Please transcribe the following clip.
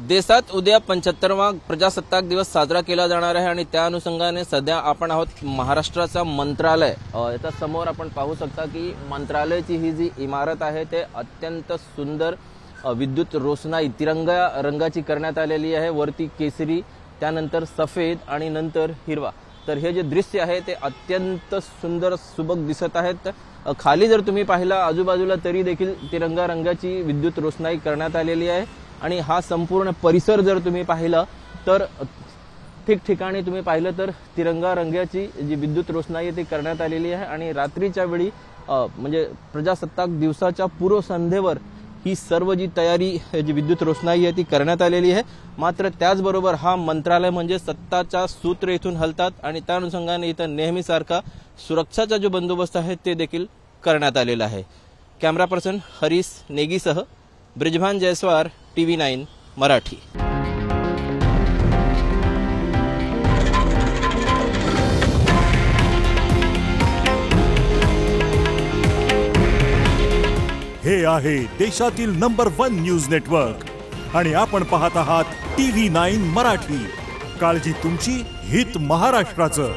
देशात उद्या 75वा प्रजासत्ताक दिवस साजरा केला जाणार आहे आणि त्या अनुषंगाने सध्या आपण आहोत महाराष्ट्राचा मंत्रालय। याच्या समोर आपण पाहू शकता की मंत्रालयाची ही जी इमारत आहे ते अत्यंत सुंदर विद्युत रोषणाई तिरंगा रंगाची करण्यात आलेली आहे। वरती केसरी, त्यानंतर सफेद आणि नंतर हिरवा। तर हे जे दृश्य आहे ते अत्यंत सुंदर सुबक दिसत आहेत। खाली जर तुम्ही पाहिला आजूबाजूला तरी देखील तिरंगा रंगाची विद्युत रोषणाई करण्यात आलेली आहे आणि हा संपूर्ण परिसर जर तुम्ही पाहिला तर ठिकठिकाणी तुम्ही पाहिलं तर तिरंगा रंगाची जी विद्युत रोषणाई ती करण्यात आलेली आहे आणि रात्रीच्या वेळी म्हणजे प्रजासत्ताक दिवसाच्या पूर्वसंध्येवर ही सर्व जी तयारी जी विद्युत रोषणाई आहे ती करण्यात आलेली आहे। मात्र त्याचबरोबर हा मंत्रालय म्हणजे सत्ताच्या सूत्र इथून हलतात आणि त्या अनुषंगाने इथं नेहमीसारखा सुरक्षाचा जो बंदोबस्त आहे ते देखील करण्यात आलेला आहे। कॅमेरा पर्सन हरीश नेगीसह ब्रिजभान जयस्वार, TV9 मराठी। हे आहे देशातील नंबर 1 न्यूज नेटवर्क आणि आपण पाहत आहात TV9 मराठी। काळजी तुमची, हित महाराष्ट्राचं।